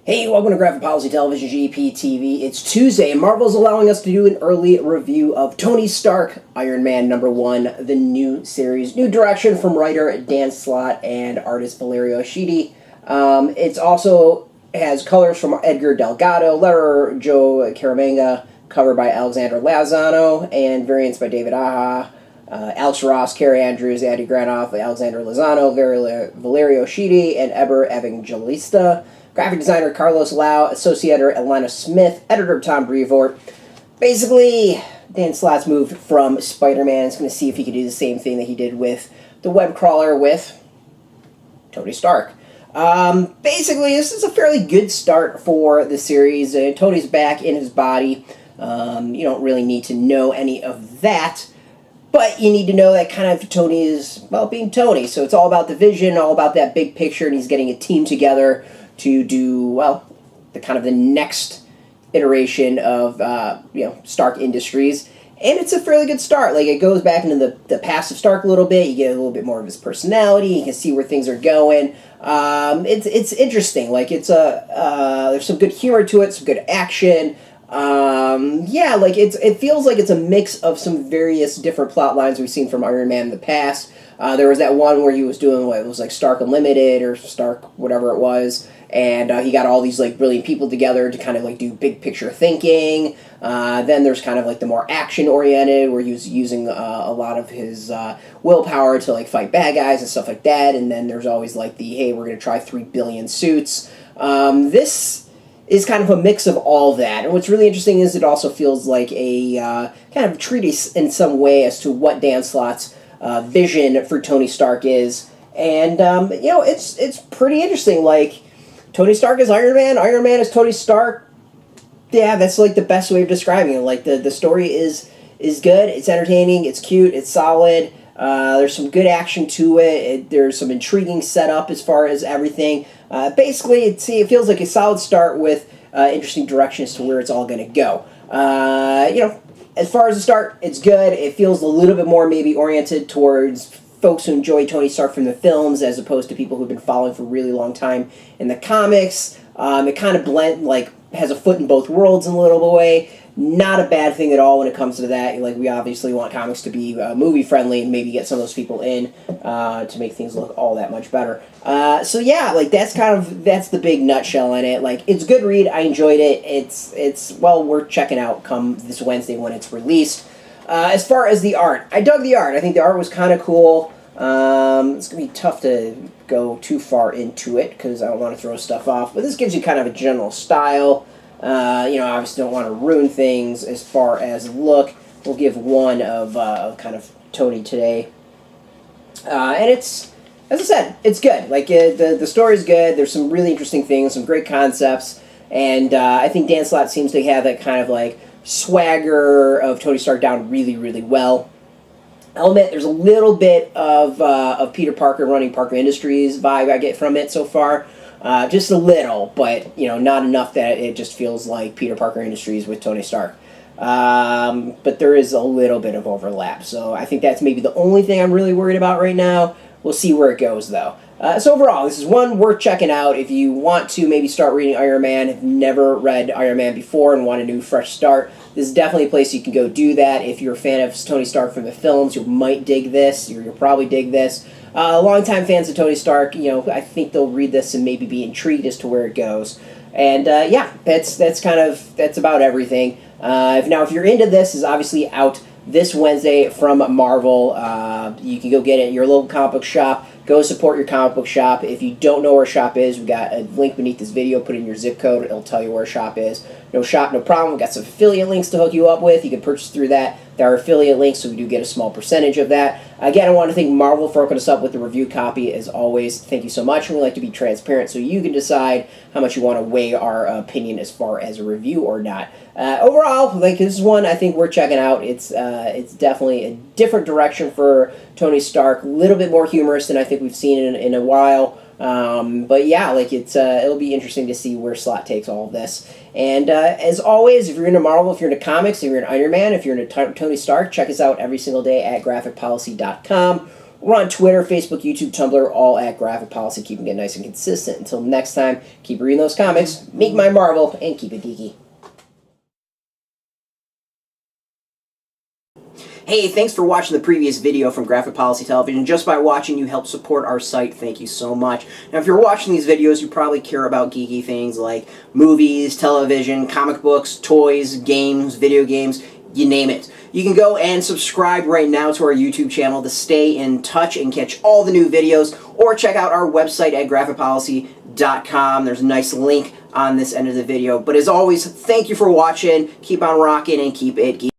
Hey, welcome to Graphic Policy Television, GPTV. It's Tuesday, and Marvel's allowing us to do an early review of Tony Stark, Iron Man #1, the new series. New direction from writer Dan Slott and artist Valerio Schiti. It's also has colors from Edgar Delgado, letterer Joe Caramagna, cover by Alexander Lozano, and variants by David Aja, Alex Ross, Kaare Andrews, Andy Garnov, Alexander Lozano, Valerio Schiti, and Eber Evangelista. Graphic designer Carlos Lau, associator Alanna Smith, editor Tom Brevoort. Basically, Dan Slott's moved from Spider-Man. He's going to see if he can do the same thing that he did with the web crawler with Tony Stark. Basically, this is a fairly good start for the series. Tony's back in his body. You don't really need to know any of that. But you need to know that kind of Tony is, well, being Tony. So it's all about the vision, all about that big picture, and he's getting a team together to do, well, the next iteration of, Stark Industries. And it's a fairly good start. Like, it goes back into the past of Stark a little bit. You get a little bit more of his personality. You can see where things are going. It's interesting. Like, there's some good humor to it, some good action. It feels like it's a mix of some various different plot lines we've seen from Iron Man in the past. There was that one where he was doing what it was like Stark Unlimited or Stark whatever it was, and he got all these like brilliant people together to kind of like do big picture thinking. Then there's kind of like the more action oriented where he was using a lot of his willpower to like fight bad guys and stuff like that. And then there's always like the hey, we're gonna try 3 billion suits. This is kind of a mix of all that. And what's really interesting is it also feels like a kind of treatise in some way as to what Dan Slott's vision for Tony Stark is. And, it's pretty interesting. Like, Tony Stark is Iron Man is Tony Stark. Yeah, that's like the best way of describing it. Like, the story is good, it's entertaining, it's cute, it's solid. There's some good action to it. There's some intriguing setup as far as everything. Basically, it feels like a solid start with interesting direction as to where it's all going to go. As far as the start, it's good. It feels a little bit more maybe oriented towards folks who enjoy Tony Stark from the films as opposed to people who've been following for a really long time in the comics. It kind of has a foot in both worlds in a little way. Not a bad thing at all when it comes to that. Like, we obviously want comics to be movie friendly and maybe get some of those people in to make things look all that much better. That's the big nutshell in it. Like, it's a good read. I enjoyed it. It's well worth checking out come this Wednesday when it's released. As far as the art, I dug the art. I think the art was kind of cool. It's gonna be tough to go too far into it because I don't want to throw stuff off. But this gives you kind of a general style. Obviously don't want to ruin things as far as look. We'll give one of kind of Tony today. And it's, as I said, it's good. Like, the story's good. There's some really interesting things, some great concepts. And I think Dan Slott seems to have that kind of, like, swagger of Tony Stark down really, really well. I'll admit there's a little bit of Peter Parker running Parker Industries vibe I get from it so far. Just a little, but, not enough that it just feels like Peter Parker Industries with Tony Stark. But there is a little bit of overlap, so I think that's maybe the only thing I'm really worried about right now. We'll see where it goes, though. So overall, this is one worth checking out if you want to maybe start reading Iron Man, have never read Iron Man before and want a new fresh start. This is definitely a place you can go do that. If you're a fan of Tony Stark from the films, you might dig this. You'll probably dig this. Longtime fans of Tony Stark, I think they'll read this and maybe be intrigued as to where it goes. And that's about everything. If you're into this, is obviously out this Wednesday from Marvel. You can go get it at your local comic book shop. Go support your comic book shop. If you don't know where a shop is, we got a link beneath this video. Put in your zip code. It'll tell you where a shop is. No shop, no problem. We've got some affiliate links to hook you up with. You can purchase through that. There are affiliate links, so we do get a small percentage of that. Again, I want to thank Marvel for hooking us up with the review copy. As always, thank you so much. And we like to be transparent so you can decide how much you want to weigh our opinion as far as a review or not. Overall, this is one I think we're checking out. It's definitely a different direction for Tony Stark. A little bit more humorous than I think we've seen in a while. It'll be interesting to see where Slott takes all of this. And as always, if you're into Marvel, if you're into comics, if you're into Iron Man, if you're into Tony Stark, check us out every single day at graphicpolicy.com. We're on Twitter, Facebook, YouTube, Tumblr, all at Graphic Policy, keeping it nice and consistent. Until next time, keep reading those comics, make my Marvel, and keep it geeky. Hey, thanks for watching the previous video from Graphic Policy Television. Just by watching, you help support our site. Thank you so much. Now, if you're watching these videos, you probably care about geeky things like movies, television, comic books, toys, games, video games, you name it. You can go and subscribe right now to our YouTube channel to stay in touch and catch all the new videos, or check out our website at graphicpolicy.com. There's a nice link on this end of the video. But as always, thank you for watching. Keep on rocking and keep it geeky.